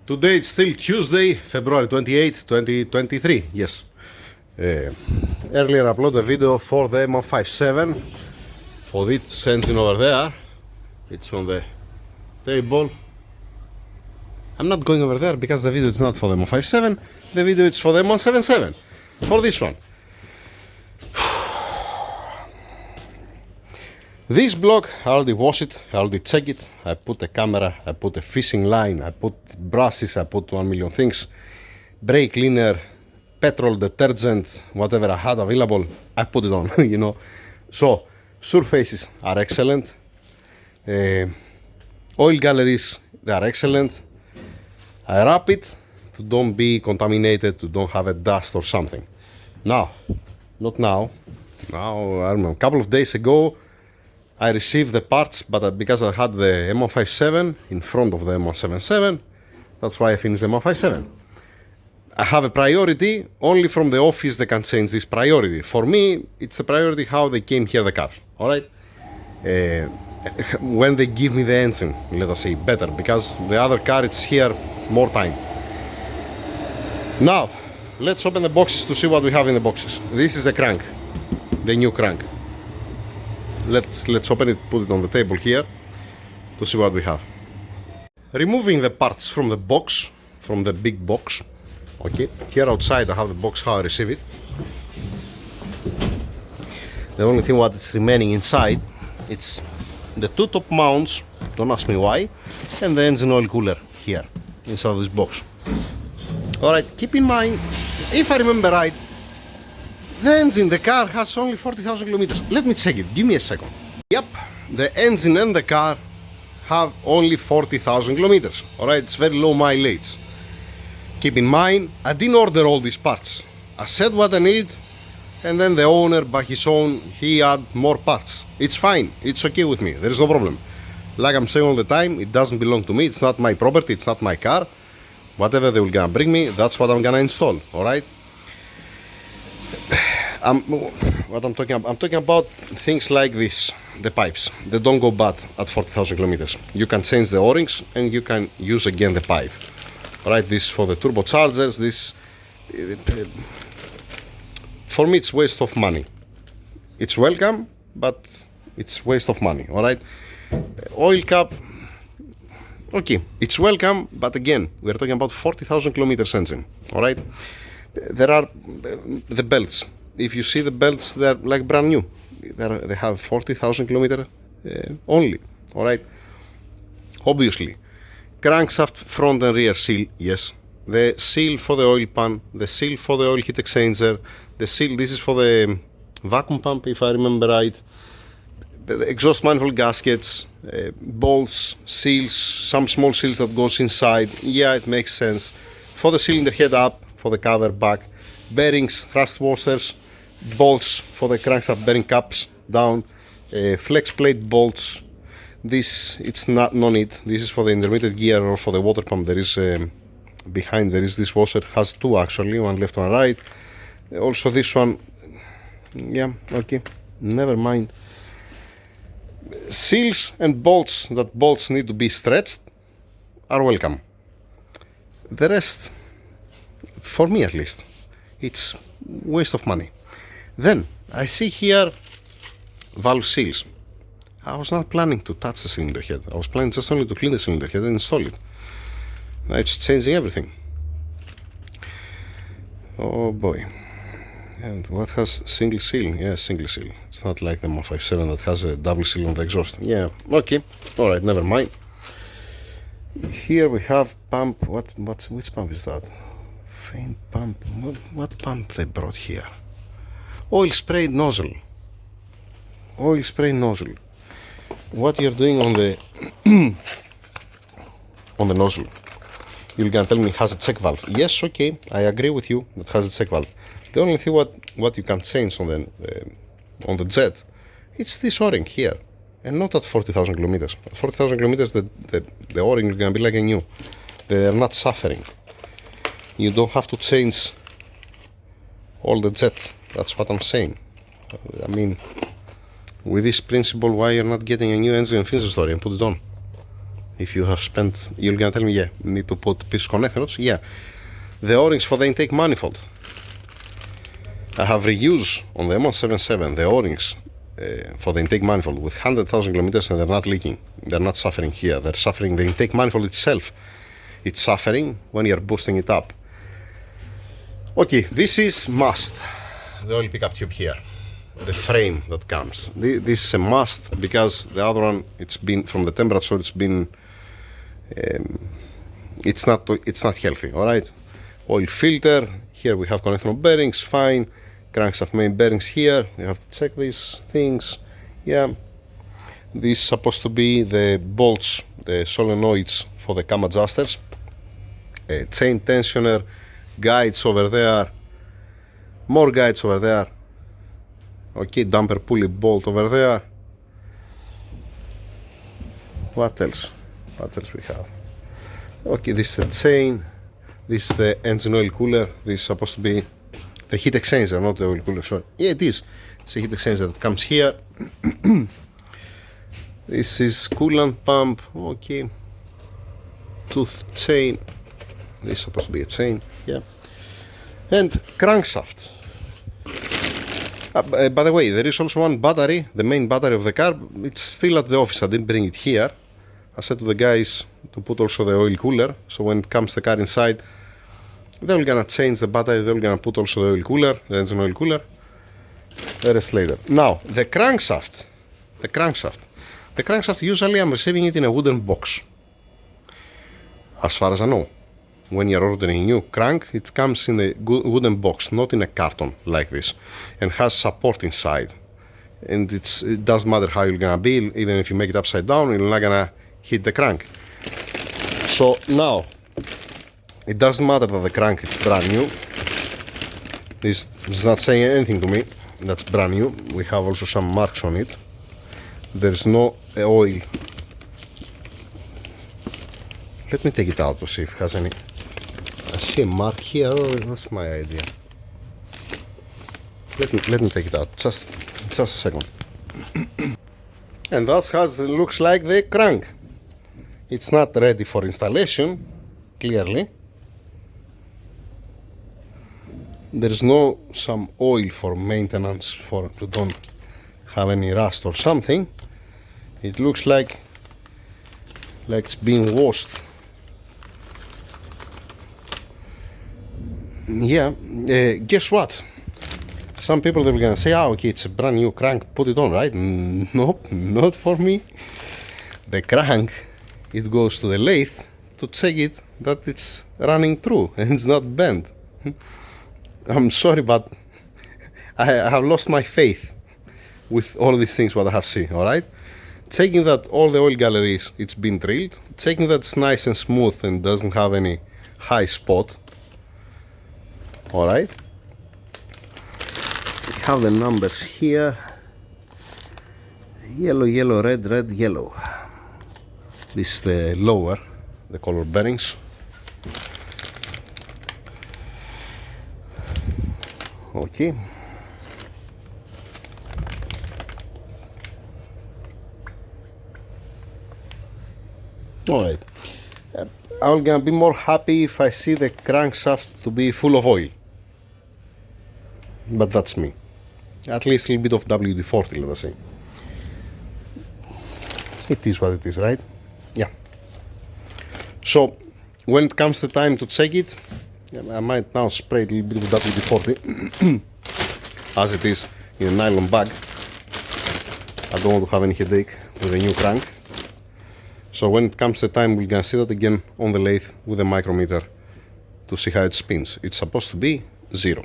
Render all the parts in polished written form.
Today it's still Tuesday, February 28, 2023. Yes. Earlier I uploaded a video for the M157 for this engine over there. It's on the table. I'm not going over there because the video is not for the M157. The video is for the M177. For this one. This block, I already washed it, I already checked it. I put a camera, I put a fishing line, I put brushes, I put 1 million things. Brake cleaner, petrol, detergent, whatever I had available, I put it on, you know. So, surfaces are excellent. Oil galleries, they are excellent. I wrap it to don't be contaminated, to don't have a dust or something. Now, not now, I don't know, a couple of days ago, I received the parts, but because I had the M157 in front of the M177, that's why I finished the M157. I have a priority, only from the office they can change this priority. For me, it's the priority how they came here, the cars, alright? When they give me the engine, let us say, better, because the other car, it's here more time. Now, let's open the boxes to see what we have in the boxes. This is the crank, the new crank. Let's open it, put it on the table here to see what we have. Removing the parts from the box, from the big box. Okay, here outside I have the box how I receive it. The only thing what is remaining inside, it's the two top mounts, don't ask me why, and the engine oil cooler here inside of this box. Alright, keep in mind, if I remember right, the engine, the car has only 40,000 kilometers. Let me check it, give me a second. Yep, the engine and the car have only 40,000 kilometers. Alright, it's very low mileage. Keep in mind, I didn't order all these parts. I said what I need, and then the owner, by his own, he add more parts. It's fine, it's okay with me, there is no problem. Like I'm saying all the time, it doesn't belong to me, it's not my property, it's not my car. Whatever they will gonna bring me, that's what I'm gonna install, alright? What I'm talking about things like this, the pipes. They don't go bad at 40,000 kilometers. You can change the O-rings and you can use again the pipe. Alright, this for the turbochargers, this for me it's waste of money. It's welcome, but it's waste of money, alright? Oil cap, okay, it's welcome, but again, we're talking about 40,000 kilometers engine, alright? There are the belts. If you see the belts, they're like brand new. They have 40,000 kilometers only, alright? Obviously, crankshaft front and rear seal, yes. The seal for the oil pan, the seal for the oil heat exchanger, the seal, this is for the vacuum pump, if I remember right. The exhaust manifold gaskets, bolts, seals, some small seals that goes inside. Yeah, it makes sense. For the cylinder head up, for the cover back, bearings, thrust washers, bolts for the crankshaft bearing caps down, flex plate bolts. This it's not no need. This is for the intermediate gear or for the water pump. There is behind there is this washer, has two actually, one left, one right. Also this one, yeah, okay, never mind. Seals and bolts, that bolts need to be stretched, are welcome. The rest, for me at least, it's waste of money. Then I see here valve seals. I was not planning to touch the cylinder head. I was planning just only to clean the cylinder head and install it. Now it's changing everything. Oh boy. And what has single seal? Yeah, single seal. It's not like the M157 that has a double seal on the exhaust. Yeah, okay. Alright, never mind. Here we have pump. Which pump is that? Faint pump. What pump they brought here? Oil spray nozzle. Oil spray nozzle. What you're doing on the on the nozzle? You're gonna tell me it has a check valve. Yes, okay, I agree with you. That has a check valve. The only thing what you can change on the jet, it's this O-ring here, and not at 40,000 kilometers. At 40,000 kilometers, the O-ring is gonna be like a new. They are not suffering. You don't have to change all the jet. That's what I'm saying. I mean, with this principle, why you're not getting a new engine and finish the story and put it on? If you have spent, you're gonna tell me, yeah, need to put piece connector rods. Yeah, the O-rings for the intake manifold. I have reused on the M177 the O-rings for the intake manifold with 100,000 kilometers, and they're not leaking. They're not suffering here. They're suffering the intake manifold itself. It's suffering when you're boosting it up. Okay, this is must. The oil pickup tube here, the frame that comes. This is a must because the other one, it's been from the temperature. It's been, it's not healthy. All right. Oil filter here. We have connector bearings. Fine. Crankshaft main bearings here. You have to check these things. Yeah. This is supposed to be the bolts, the solenoids for the cam adjusters. Chain tensioner, guides over there, more guides over there. Okay, damper pulley bolt over there. What else? What else we have? Okay, this is the chain. This is the engine oil cooler. This is supposed to be the heat exchanger, not the oil cooler. Sorry. Yeah, it is. It's a heat exchanger that comes here. This is coolant pump. Okay. Tooth chain. This is supposed to be a chain. Yeah. And crankshaft. By the way, there is also one battery, the main battery of the car. It's still at the office. I didn't bring it here. I said to the guys to put also the oil cooler, so when it comes the car inside, they're gonna change the battery. They're gonna put also the oil cooler, the engine oil cooler. The rest later. Now the crankshaft. The crankshaft. Usually I'm receiving it in a wooden box. As far as I know, when you're ordering a new crank, it comes in a wooden box, not in a carton like this, and has support inside. And it doesn't matter how you're gonna be, even if you make it upside down, you're not gonna hit the crank. So now, it doesn't matter that the crank is brand new. This is not saying anything to me. That's brand new. We have also some marks on it. There's no oil. Let me take it out to see if it has any. I see a mark here. Oh, that's my idea. Let me take it out. Just a second. And that's how it looks like the crank. It's not ready for installation, clearly. There's no some oil for maintenance for to don't have any rust or something. It looks like it's being washed. Yeah, guess what? Some people they're gonna say, "Ah, okay, it's a brand new crank. Put it on, right?" Nope, not for me. The crank, it goes to the lathe to check it that it's running true and it's not bent. I'm sorry, but I have lost my faith with all these things what I have seen. All right, checking that all the oil galleries it's been drilled, checking that it's nice and smooth and doesn't have any high spot. All right, we have the numbers here: yellow, yellow, red, red, yellow. This is the lower, the color bearings. Okay. All right. I'm gonna be more happy if I see the crankshaft to be full of oil. But that's me. At least a little bit of WD-40, let us say. It is what it is, right? Yeah. So, when it comes the time to check it, I might now spray a little bit of WD-40 as it is in a nylon bag. I don't want to have any headache with a new crank. So when it comes the time, we're gonna see that again on the lathe with a micrometer to see how it spins. It's supposed to be 0.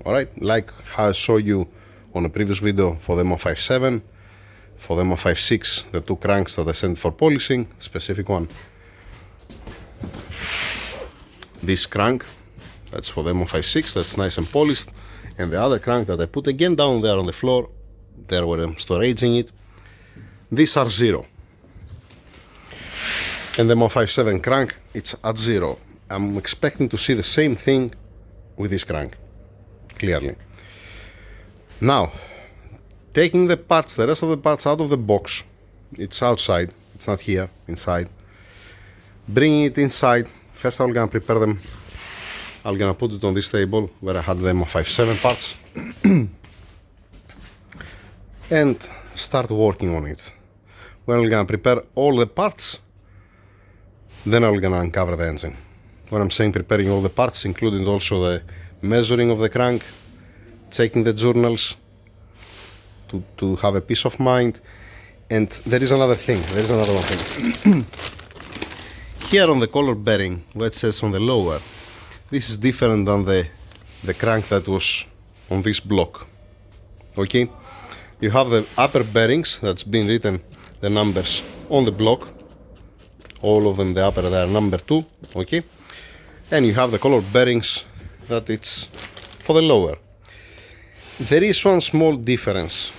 Alright, like how I showed you on a previous video for the M157, for the M156, the two cranks that I sent for polishing, specific one. This crank, that's for the M156, that's nice and polished, and the other crank that I put again down there on the floor, there where I'm storing it, these are 0. And the M157 crank, it's at 0. I'm expecting to see the same thing with this crank, clearly. Now, taking the parts, the rest of the parts out of the box, it's outside, It's not here, inside. Bringing it inside, first I'm gonna prepare them. I'm gonna put it on this table where I had them 5/7 parts and start working on it. When I'm gonna prepare all the parts, then I'm gonna uncover the engine. When I'm saying preparing all the parts, including also the measuring of the crank, checking the journals to have a peace of mind. And there is another thing, there is another one thing. Here on the collar bearing, where it says on the lower, this is different than the crank that was on this block. Okay? You have the upper bearings that's been written the numbers on the block. All of them, the upper, they are number 2. Okay? And you have the collar bearings that it's for the lower. There is one small difference.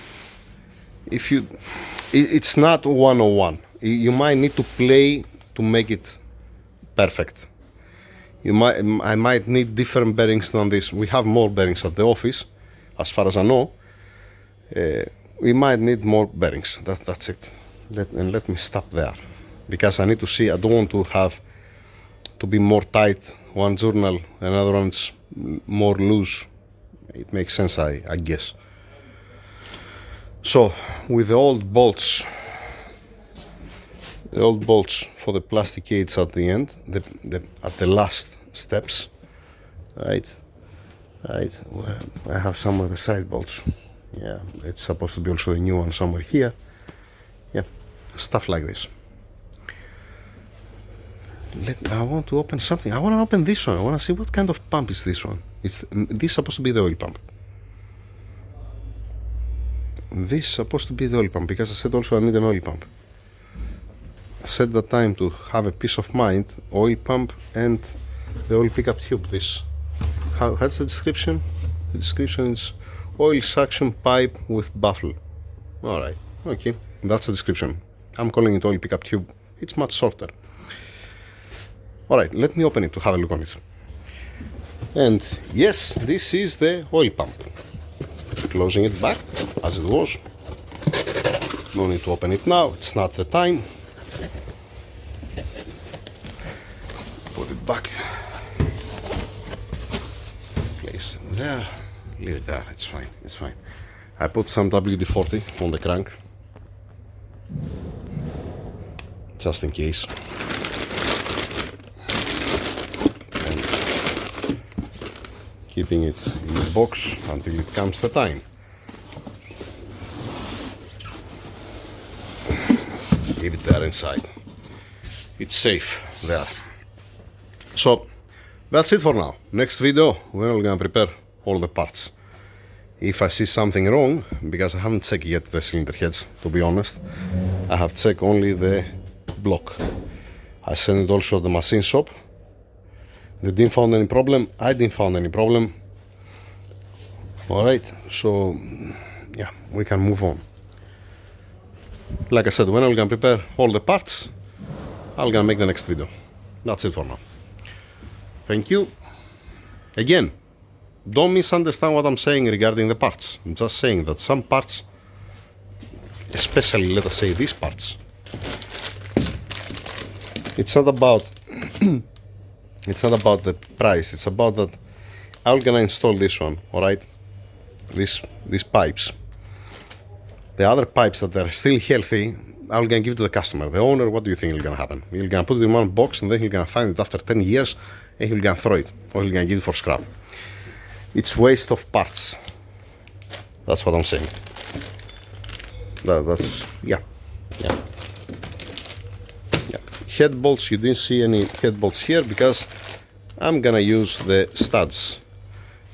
It's not 101. You might need to play to make it perfect. I might need different bearings than this. We have more bearings at the office, as far as I know. We might need more bearings. That's it. Let me stop there, because I need to see. I don't want to have to be more tight. One journal, another one's more loose. It makes sense, I guess. So with the old bolts for the plastic cage at the end, at the last steps, right. Well, I have some of the side bolts. Yeah, it's supposed to be also the new one somewhere here. Yeah, stuff like this. I want to open something. I want to open this one. I want to see what kind of pump is this one. This is supposed to be the oil pump. This is supposed to be the oil pump, because I said also I need an oil pump. I said that time to have a peace of mind, oil pump and the oil pickup tube. This. What's the description? The description is oil suction pipe with baffle. Alright, okay, that's the description. I'm calling it oil pickup tube. It's much shorter. Alright, let me open it to have a look on it. And yes, this is the oil pump. Closing it back as it was. No need to open it now, it's not the time. Put it back. Place it there. Leave it there, it's fine, it's fine. I put some WD-40 on the crank, just in case. And keeping it in the box until it comes the time. Leave it there inside. It's safe there. So that's it for now. Next video, we're gonna prepare all the parts. If I see something wrong, because I haven't checked yet the cylinder heads, to be honest, I have checked only the block. I sent it also to the machine shop. They didn't find any problem. I didn't find any problem. Alright, so yeah, we can move on. Like I said, when I'm gonna prepare all the parts, I'm gonna make the next video. That's it for now. Thank you. Again, don't misunderstand what I'm saying regarding the parts. I'm just saying that some parts, especially let us say these parts, it's not about it's not about the price. It's about that I'm gonna install this one, alright? These pipes. The other pipes that are still healthy, I'm gonna give to the customer. The owner, what do you think is gonna happen? He's gonna put it in one box and then he's gonna find it after 10 years and he's gonna throw it, or he's gonna give it for scrap. It's waste of parts. That's what I'm saying. That's yeah. Head bolts, you didn't see any head bolts here because I'm gonna use the studs,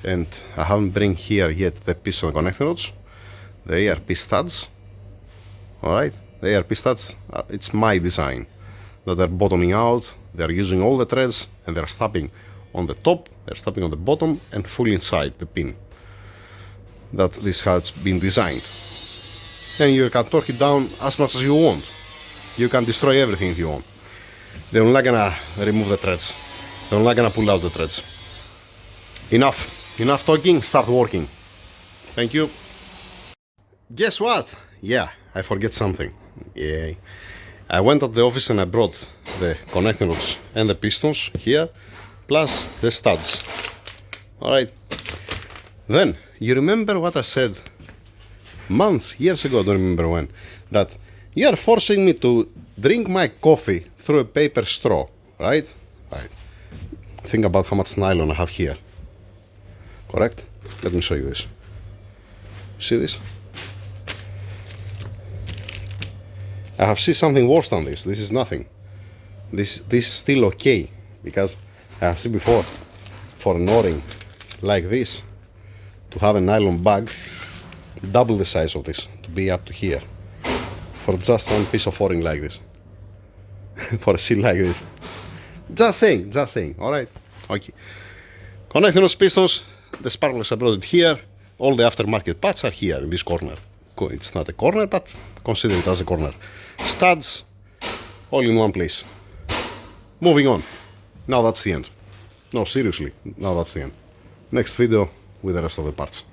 and I haven't bring here yet the piston connector rods, the ARP studs. Alright, the ARP studs, it's my design, that they're bottoming out, they're using all the threads, and they're stopping on the top, they're stopping on the bottom, and fully inside the pin. That this has been designed. And you can torque it down as much as you want. You can destroy everything if you want. They're not gonna remove the threads. They're not gonna pull out the threads. Enough talking, start working. Thank you. Guess what? Yeah, I forget something. Yeah. I went at the office and I brought the connecting rods and the pistons here, plus the studs. Alright. Then, you remember what I said months, years ago, I don't remember when, that you are forcing me to drink my coffee through a paper straw, right? Right. Think about how much nylon I have here. Correct? Let me show you this. See this? I have seen something worse than this. This is nothing. This is still okay, because I have seen before, for an O-ring like this, to have a nylon bag double the size of this, to be up to here, for just one piece of O-ring like this. For a seal like this. Just saying, alright? Okay. Connecting those pistons, the sparklers I brought it here, all the aftermarket parts are here in this corner. It's not a corner, but consider it as a corner. Studs, all in one place. Moving on. Now that's the end. No, seriously, now that's the end. Next video with the rest of the parts.